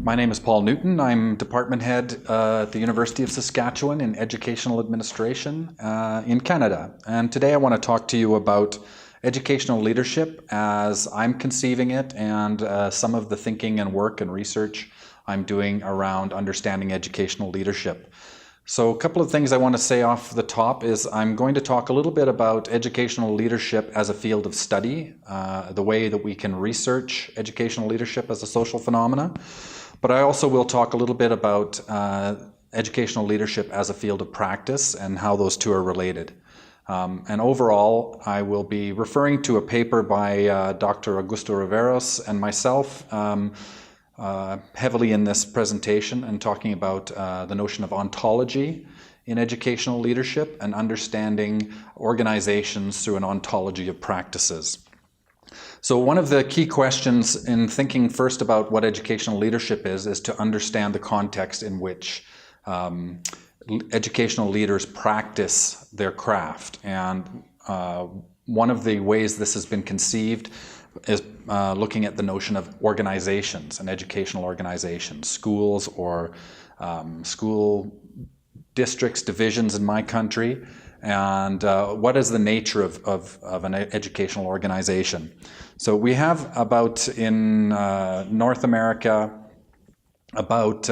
My name is Pawl Newton. I'm department head at the University of Saskatchewan in educational administration in Canada. And today I want to talk to you about educational leadership as I'm conceiving it and some of the thinking and work and research I'm doing around understanding educational leadership. So a couple of things I want to say off the top is I'm going to talk a little bit about educational leadership as a field of study, the way that we can research educational leadership as a social phenomena. But I also will talk a little bit about educational leadership as a field of practice and how those two are related. And overall, I will be referring to a paper by Dr. Augusto Riveros and myself heavily in this presentation and talking about the notion of ontology in educational leadership and understanding organizations through an ontology of practices. So one of the key questions in thinking first about what educational leadership is to understand the context in which educational leaders practice their craft. And one of the ways this has been conceived is looking at the notion of organizations and educational organizations, schools or school districts, divisions in my country, and what is the nature of an educational organization. So we have about in North America about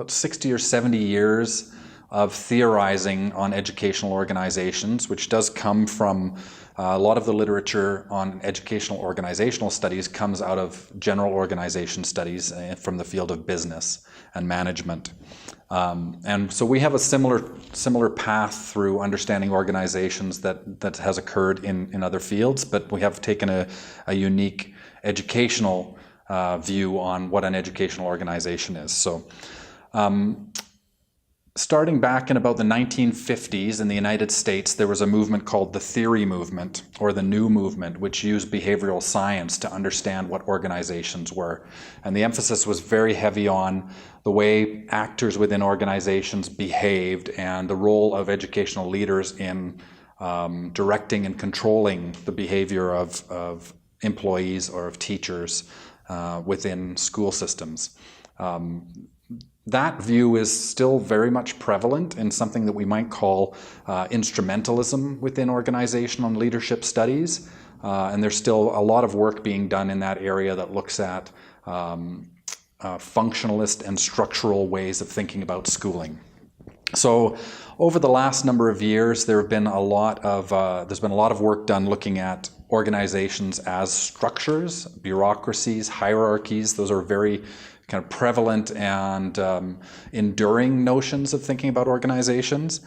60 or 70 years of theorizing on educational organizations, which does come from a lot of the literature on educational organizational studies comes out of general organization studies from the field of business and management. And so we have a similar path through understanding organizations that has occurred in other fields, but we have taken a unique educational view on what an educational organization is. So starting back in about the 1950s in the United States, there was a movement called the theory movement, or the new movement, which used behavioral science to understand what organizations were. And the emphasis was very heavy on the way actors within organizations behaved and the role of educational leaders in directing and controlling the behavior of employees or of teachers within school systems. That view is still very much prevalent in something that we might call instrumentalism within organizational and leadership studies. And there's still a lot of work being done in that area that looks at functionalist and structural ways of thinking about schooling. So over the last number of years, there's been a lot of work done looking at organizations as structures, bureaucracies, hierarchies. Those are very kind of prevalent and enduring notions of thinking about organizations.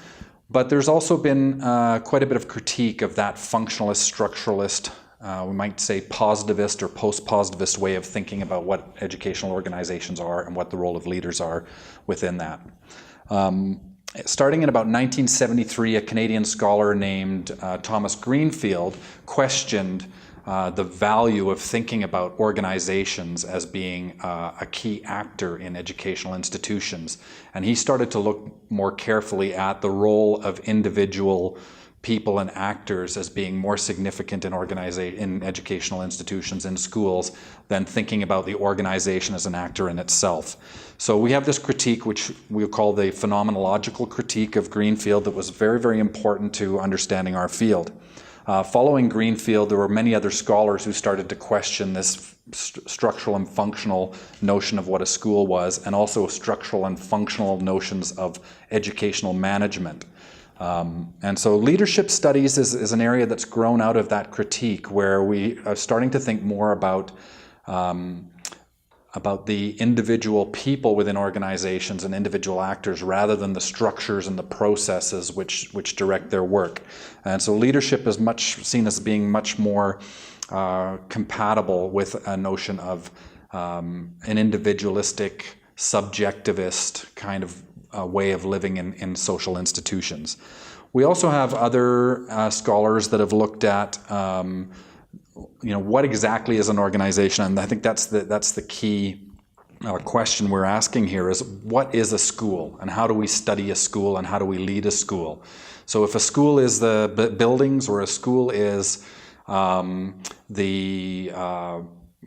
But there's also been quite a bit of critique of that functionalist, structuralist, we might say positivist or post-positivist way of thinking about what educational organizations are and what the role of leaders are within that. Starting in about 1973, a Canadian scholar named Thomas Greenfield questioned the value of thinking about organizations as being a key actor in educational institutions. And he started to look more carefully at the role of individual people and actors as being more significant in educational institutions, in schools, than thinking about the organization as an actor in itself. So we have this critique, which we'll call the phenomenological critique of Greenfield, that was very, very important to understanding our field. Following Greenfield, there were many other scholars who started to question this structural and functional notion of what a school was, and also structural and functional notions of educational management. And so leadership studies is an area that's grown out of that critique, where we are starting to think more about the individual people within organizations and individual actors rather than the structures and the processes which direct their work. And so leadership is seen as being much more compatible with a notion of an individualistic, subjectivist kind of way of living in social institutions. We also have other scholars that have looked at what exactly is an organization, and I think that's the key question we're asking here is, what is a school, and how do we study a school, and how do we lead a school? So if a school is the buildings, or a school is the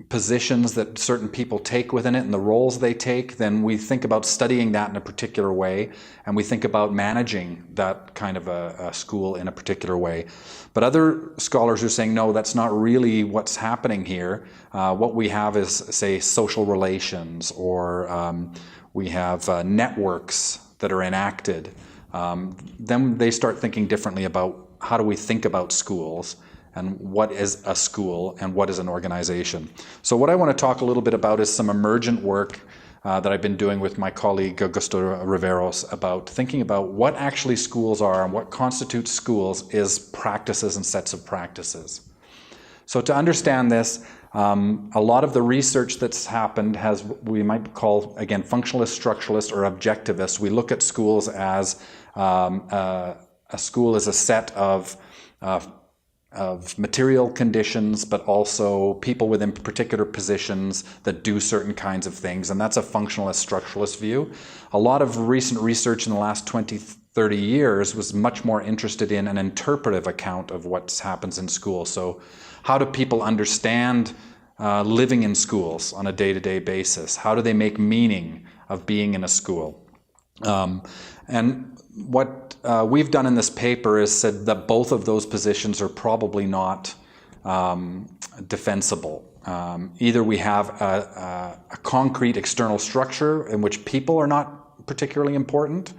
positions that certain people take within it and the roles they take, then we think about studying that in a particular way, and we think about managing that kind of a school in a particular way. But other scholars are saying, no, that's not really what's happening here. What we have is, say, social relations, or we have networks that are enacted. Then they start thinking differently about how do we think about schools, and what is a school, and what is an organization. So what I want to talk a little bit about is some emergent work that I've been doing with my colleague Augusto Riveros about thinking about what actually schools are and what constitutes schools is practices and sets of practices. So to understand this, a lot of the research that's happened has, we might call, again, functionalist, structuralist, or objectivist. We look at schools as a school is a set of material conditions, but also people within particular positions that do certain kinds of things, and that's a functionalist, structuralist view. A lot of recent research in the last 20, 30 years was much more interested in an interpretive account of what happens in schools. So how do people understand living in schools on a day-to-day basis? How do they make meaning of being in a school? And what we've done in this paper is said that both of those positions are probably not defensible. Either we have a concrete external structure in which people are not particularly important,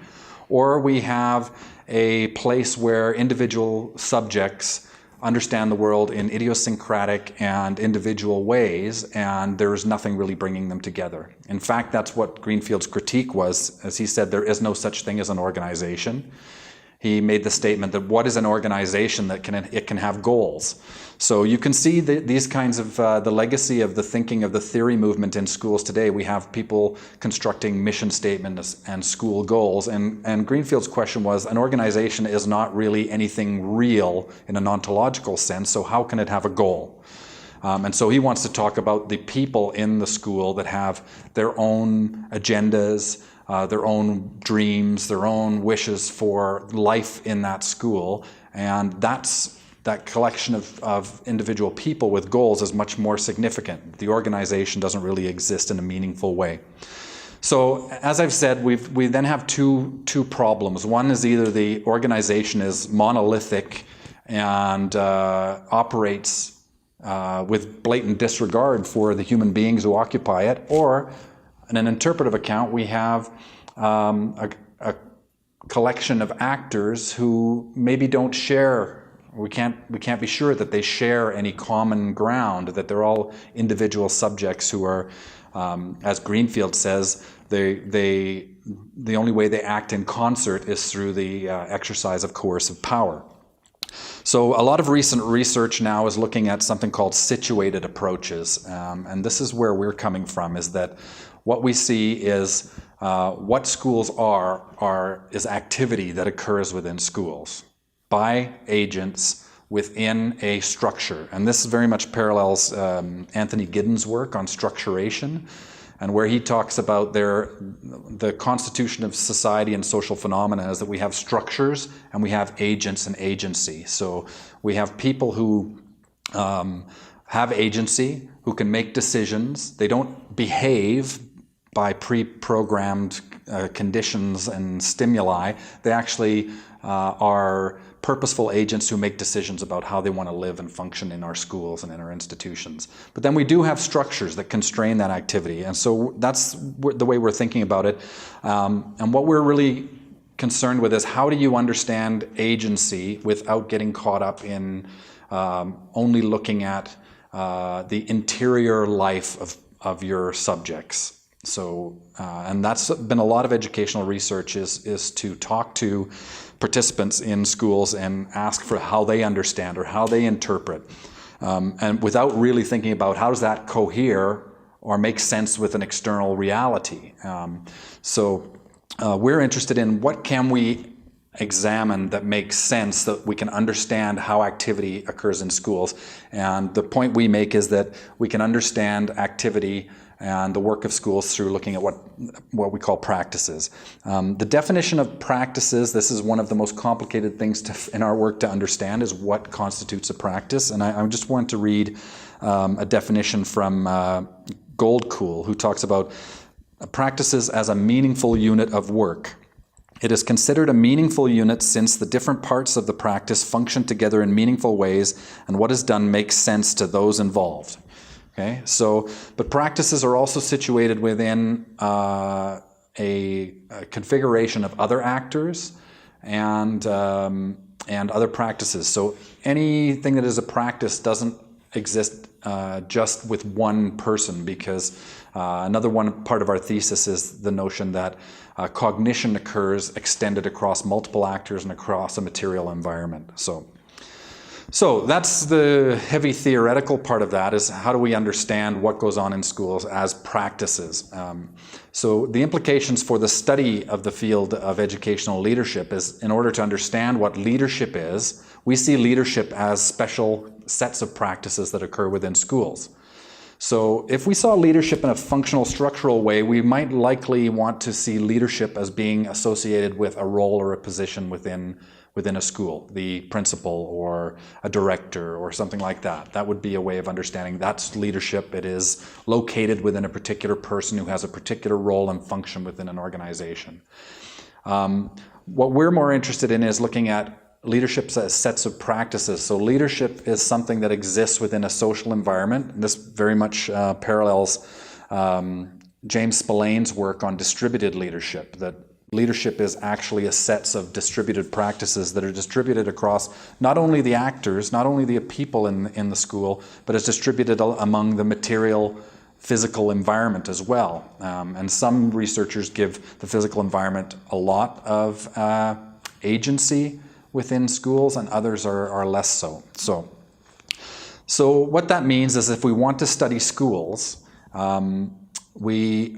or we have a place where individual subjects understand the world in idiosyncratic and individual ways, and there's nothing really bringing them together. In fact, that's what Greenfield's critique was. As he said, there is no such thing as an organization. He made the statement that what is an organization that it can have goals. So you can see these kinds of the legacy of the thinking of the theory movement in schools today. We have people constructing mission statements and school goals, and Greenfield's question was, an organization is not really anything real in an ontological sense, so how can it have a goal? And so he wants to talk about the people in the school that have their own agendas, their own dreams, their own wishes for life in that school, and that collection of individual people with goals is much more significant. The organization doesn't really exist in a meaningful way. So, as I've said, we then have two problems. One is either the organization is monolithic and operates with blatant disregard for the human beings who occupy it, or in an interpretive account, we have a collection of actors who maybe don't share. We can't be sure that they share any common ground. That they're all individual subjects who are, as Greenfield says, the only way they act in concert is through the exercise of coercive power. So a lot of recent research now is looking at something called situated approaches, and this is where we're coming from. Is that what we see is what schools is activity that occurs within schools by agents within a structure. And this very much parallels Anthony Giddens' work on structuration, and where he talks about the constitution of society and social phenomena is that we have structures and we have agents and agency. So we have people who have agency, who can make decisions. They don't behave by pre-programmed conditions and stimuli. They actually are purposeful agents who make decisions about how they want to live and function in our schools and in our institutions. But then we do have structures that constrain that activity, and so that's the way we're thinking about it. And what we're really concerned with is how do you understand agency without getting caught up in only looking at the interior life of your subjects. So, and that's been a lot of educational research is to talk to participants in schools and ask for how they understand or how they interpret, and without really thinking about how does that cohere or make sense with an external reality. So we're interested in what can we examine that makes sense, that we can understand how activity occurs in schools. And the point we make is that we can understand activity and the work of schools through looking at what we call practices. The definition of practices, this is one of the most complicated things in our work to understand, is what constitutes a practice. And I just want to read a definition from Goldkuhl, who talks about practices as a meaningful unit of work. It is considered a meaningful unit since the different parts of the practice function together in meaningful ways, and what is done makes sense to those involved. Okay, so, but practices are also situated within a configuration of other actors and other practices. So anything that is a practice doesn't exist just with one person, because another one part of our thesis is the notion that cognition occurs extended across multiple actors and across a material environment. So that's the heavy theoretical part of that, is how do we understand what goes on in schools as practices. So the implications for the study of the field of educational leadership is, in order to understand what leadership is, we see leadership as special sets of practices that occur within schools. So if we saw leadership in a functional, structural way, we might likely want to see leadership as being associated with a role or a position within a school, the principal or a director or something like that. That would be a way of understanding that's leadership. It is located within a particular person who has a particular role and function within an organization. What we're more interested in is looking at leadership as sets of practices. So leadership is something that exists within a social environment. And this very much parallels James Spillane's work on distributed leadership, that leadership is actually a set of distributed practices that are distributed across not only the actors, not only the people in the school, but is distributed among the material, physical environment as well. And some researchers give the physical environment a lot of agency within schools, and others are less so. So what that means is, if we want to study schools, we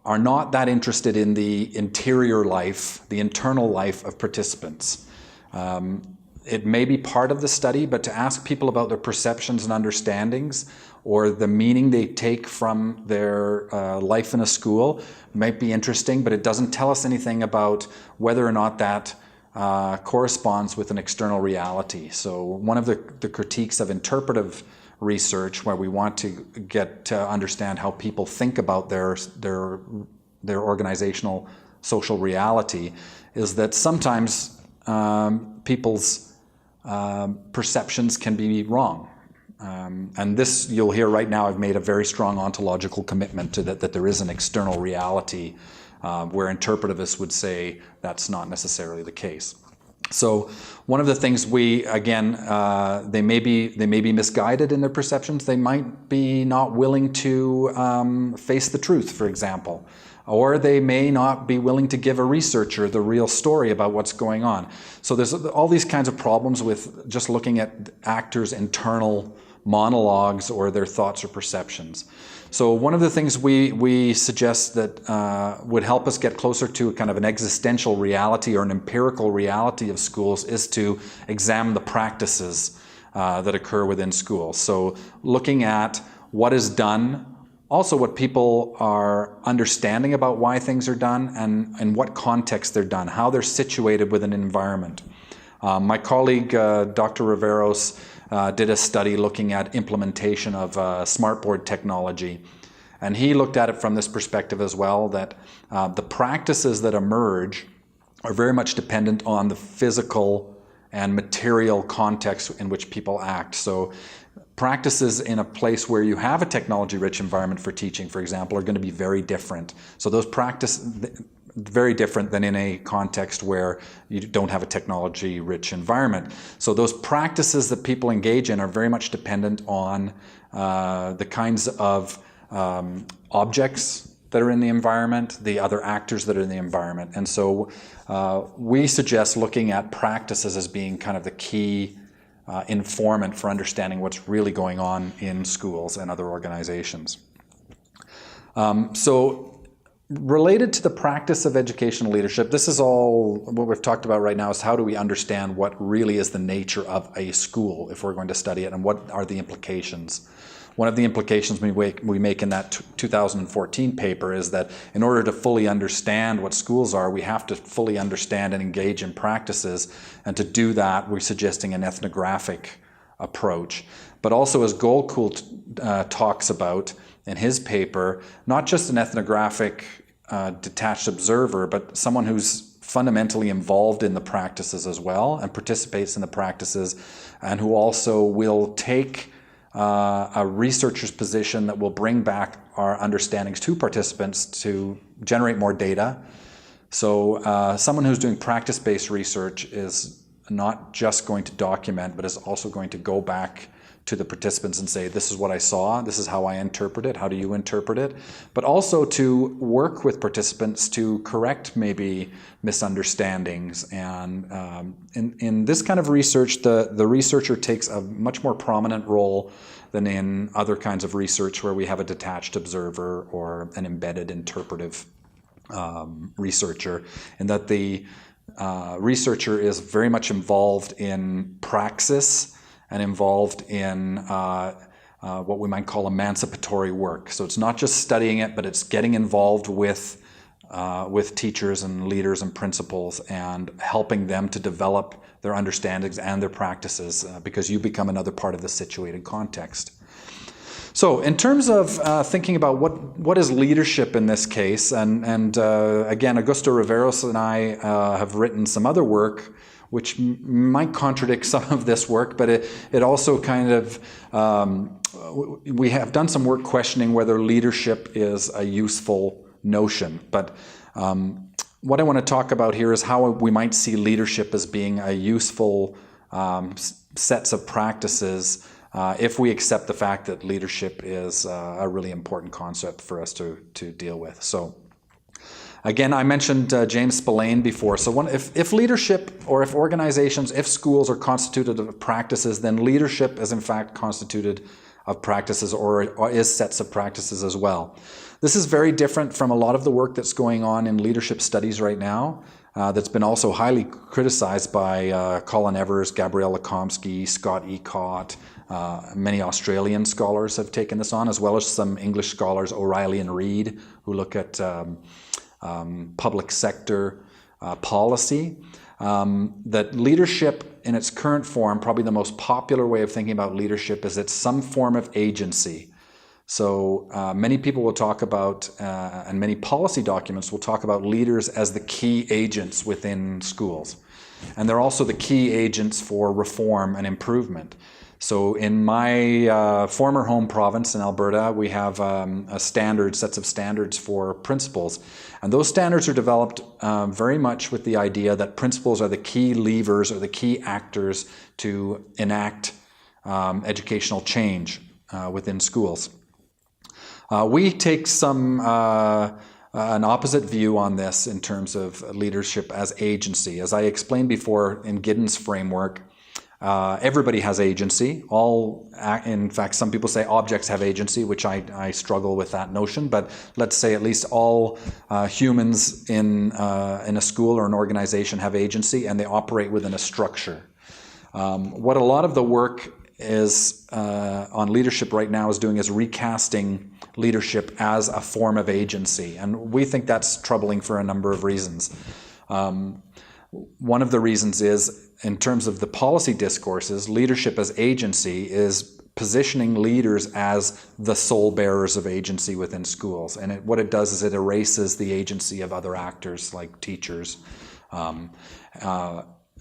are not that interested in the interior life, the internal life of participants. It may be part of the study, but to ask people about their perceptions and understandings, or the meaning they take from their life in a school, might be interesting, but it doesn't tell us anything about whether or not that corresponds with an external reality. So one of the critiques of interpretive research, where we want to get to understand how people think about their organizational social reality, is that sometimes people's perceptions can be wrong. And this, you'll hear right now, I've made a very strong ontological commitment to that there is an external reality, where interpretivists would say that's not necessarily the case. So one of the things we, again, they may be misguided in their perceptions. They might be not willing to face the truth, for example. Or they may not be willing to give a researcher the real story about what's going on. So there's all these kinds of problems with just looking at actors' internal monologues or their thoughts or perceptions. So one of the things we suggest that would help us get closer to kind of an existential reality or an empirical reality of schools is to examine the practices that occur within schools. So looking at what is done, also what people are understanding about why things are done, and in what context they're done, how they're situated within an environment. My colleague, Dr. Riveros, did a study looking at implementation of smartboard technology. And he looked at it from this perspective as well, that the practices that emerge are very much dependent on the physical and material context in which people act. So practices in a place where you have a technology-rich environment for teaching, for example, are going to be very different. So those practices, very different than in a context where you don't have a technology-rich environment. So those practices that people engage in are very much dependent on the kinds of objects that are in the environment, the other actors that are in the environment. And so we suggest looking at practices as being kind of the key informant for understanding what's really going on in schools and other organizations. So Related to the practice of educational leadership, this is all what we've talked about right now, is how do we understand what really is the nature of a school if we're going to study it, and what are the implications. One of the implications we make in that 2014 paper is that in order to fully understand what schools are, we have to fully understand and engage in practices, and to do that we're suggesting an ethnographic approach. But also, as Goldkuhl talks about in his paper, not just an ethnographic detached observer, but someone who's fundamentally involved in the practices as well and participates in the practices, and who also will take a researcher's position that will bring back our understandings to participants to generate more data. So someone who's doing practice-based research is not just going to document, but is also going to go back to the participants and say, this is what I saw, this is how I interpret it, how do you interpret it? But also to work with participants to correct maybe misunderstandings. And in this kind of research, the researcher takes a much more prominent role than in other kinds of research where we have a detached observer or an embedded interpretive researcher, and that the researcher is very much involved in praxis and involved in what we might call emancipatory work. So it's not just studying it, but it's getting involved with teachers and leaders and principals and helping them to develop their understandings and their practices, because you become another part of the situated context. So in terms of thinking about what is leadership in this case, and again, Augusto Riveros and I have written some other work which might contradict some of this work, but it also kind of, we have done some work questioning whether leadership is a useful notion. But what I want to talk about here is how we might see leadership as being a useful sets of practices if we accept the fact that leadership is a really important concept for us to deal with. So again, I mentioned James Spillane before. So if leadership, or if organizations, if schools are constituted of practices, then leadership is in fact constituted of practices, or is sets of practices as well. This is very different from a lot of the work that's going on in leadership studies right now, that's been also highly criticized by Colin Evers, Gabrielle Lekomsky, Scott Ecott. Many Australian scholars have taken this on, as well as some English scholars, O'Reilly and Reed, who look at public sector policy. That leadership in its current form, probably the most popular way of thinking about leadership is it's some form of agency. So many people will talk about, and many policy documents will talk about leaders as the key agents within schools. And they're also the key agents for reform and improvement. So in my former home province in Alberta, we have sets of standards for principals. And those standards are developed very much with the idea that principals are the key levers or the key actors to enact educational change within schools. We take an opposite view on this in terms of leadership as agency. As I explained before in Giddens' framework, everybody has agency. In fact, some people say objects have agency, which I struggle with that notion. But let's say at least all humans in a school or an organization have agency, and they operate within a structure. What a lot of the work is on leadership right now is doing is recasting leadership as a form of agency, and we think that's troubling for a number of reasons. One of the reasons is, in terms of the policy discourses, leadership as agency is positioning leaders as the sole bearers of agency within schools. And what it does is it erases the agency of other actors like teachers.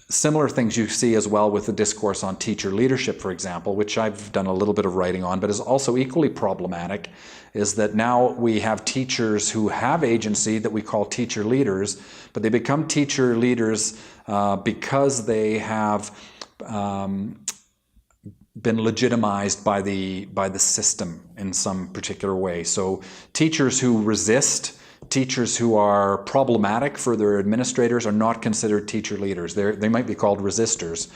Similar things you see as well with the discourse on teacher leadership, for example, which I've done a little bit of writing on, but is also equally problematic, is that now we have teachers who have agency that we call teacher leaders, but they become teacher leaders because they have been legitimized by the system in some particular way. So teachers who resist teachers who are problematic for their administrators are not considered teacher leaders. They might be called resistors.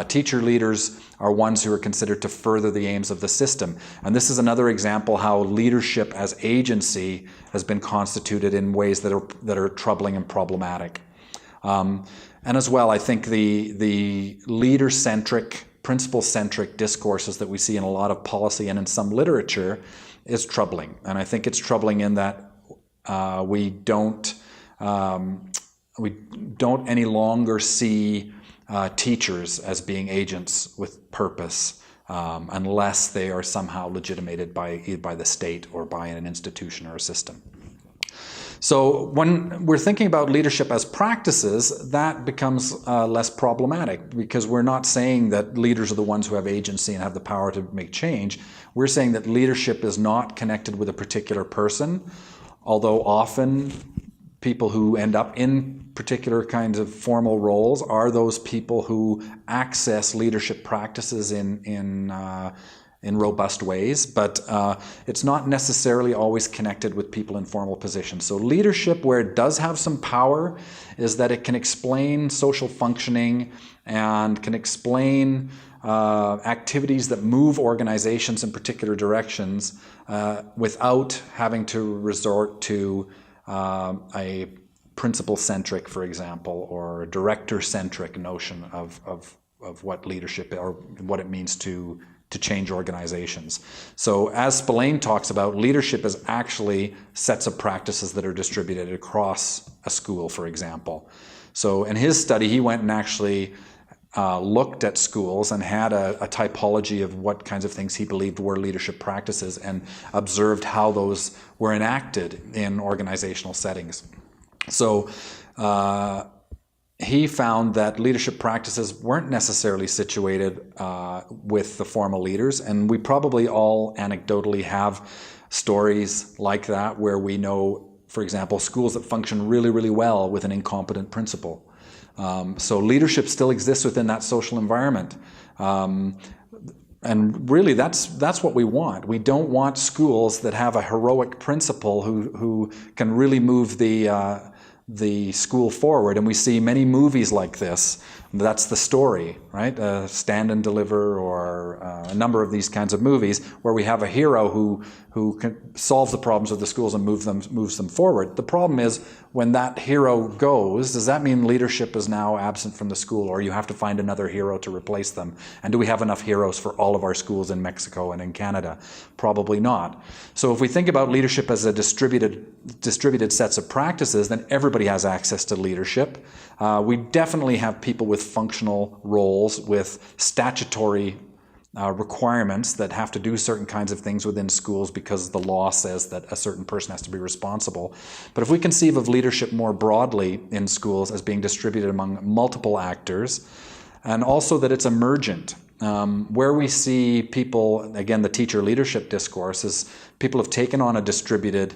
Teacher leaders are ones who are considered to further the aims of the system. And this is another example how leadership as agency has been constituted in ways that are troubling and problematic. And as well, I think the leader-centric, principle-centric discourses that we see in a lot of policy and in some literature is troubling. And I think it's troubling in that we don't any longer see teachers as being agents with purpose unless they are somehow legitimated by the state or by an institution or a system. So when we're thinking about leadership as practices, that becomes less problematic, because we're not saying that leaders are the ones who have agency and have the power to make change. We're saying that leadership is not connected with a particular person, although often people who end up in particular kinds of formal roles are those people who access leadership practices in robust ways, but it's not necessarily always connected with people in formal positions. So leadership, where it does have some power, is that it can explain social functioning and can explain activities that move organizations in particular directions without having to resort to a principle-centric, for example, or director-centric notion of what leadership or what it means to change organizations. So as Spillane talks about, leadership is actually sets of practices that are distributed across a school, for example. So in his study, he went and actually looked at schools and had a typology of what kinds of things he believed were leadership practices and observed how those were enacted in organizational settings. So he found that leadership practices weren't necessarily situated with the formal leaders, and we probably all anecdotally have stories like that where we know, for example, schools that function really, really well with an incompetent principal. So leadership still exists within that social environment. And really, that's what we want. We don't want schools that have a heroic principal who can really move the school forward, and we see many movies like this. That's the story, right? Stand and Deliver, or a number of these kinds of movies where we have a hero who can solve the problems of the schools and moves them forward. The problem is, when that hero goes, does that mean leadership is now absent from the school, or you have to find another hero to replace them? And do we have enough heroes for all of our schools in Mexico and in Canada? Probably not. So if we think about leadership as a distributed sets of practices, then everybody has access to leadership. We definitely have people with functional roles, with statutory requirements that have to do certain kinds of things within schools because the law says that a certain person has to be responsible. But if we conceive of leadership more broadly in schools as being distributed among multiple actors, and also that it's emergent, where we see people, again, the teacher leadership discourse is people have taken on a distributed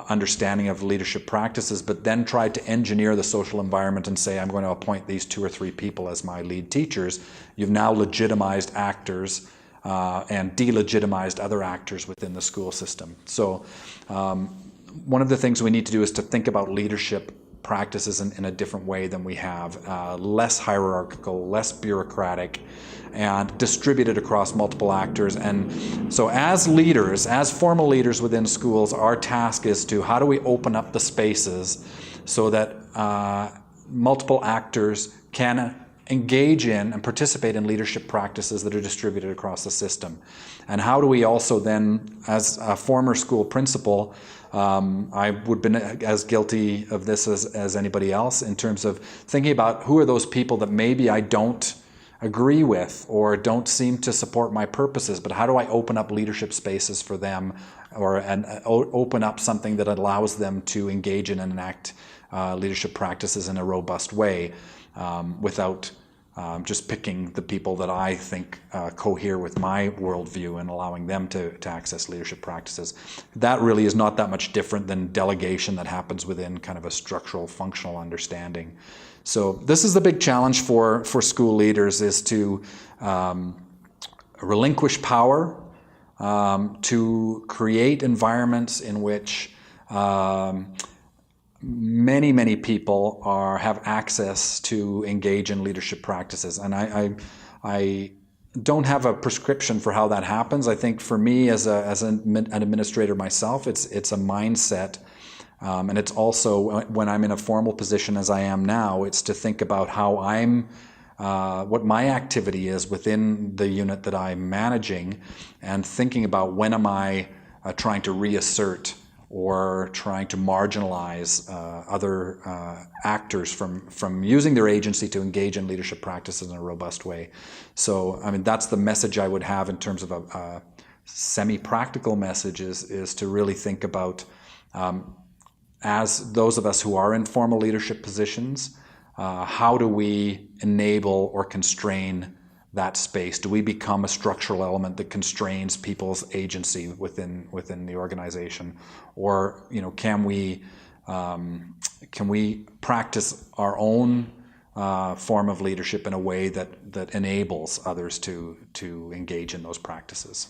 understanding of leadership practices, but then tried to engineer the social environment and say, I'm going to appoint these 2 or 3 people as my lead teachers. You've now legitimized actors and delegitimized other actors within the school system. So one of the things we need to do is to think about leadership practices in a different way than we have, less hierarchical, less bureaucratic, and distributed across multiple actors. And so as leaders, as formal leaders within schools, our task is to, how do we open up the spaces so that multiple actors can engage in and participate in leadership practices that are distributed across the system? And how do we also then, as a former school principal, I would have been as guilty of this as anybody else, in terms of thinking about who are those people that maybe I don't agree with or don't seem to support my purposes, but how do I open up leadership spaces for them, and open up something that allows them to engage in and enact leadership practices in a robust way, without just picking the people that I think cohere with my worldview and allowing them to access leadership practices. That really is not that much different than delegation that happens within kind of a structural, functional understanding. So this is the big challenge for school leaders, is to relinquish power, to create environments in which many people have access to engage in leadership practices, and I don't have a prescription for how that happens. I think for me, as an administrator myself, it's a mindset, and it's also when I'm in a formal position as I am now, it's to think about how what my activity is within the unit that I'm managing, and thinking about when am I trying to reassert or trying to marginalize other actors from using their agency to engage in leadership practices in a robust way. So, I mean, that's the message I would have in terms of a semi-practical message is to really think about, as those of us who are in formal leadership positions, how do we enable or constrain that space? Do we become a structural element that constrains people's agency within the organization, or can we practice our own form of leadership in a way that enables others to engage in those practices?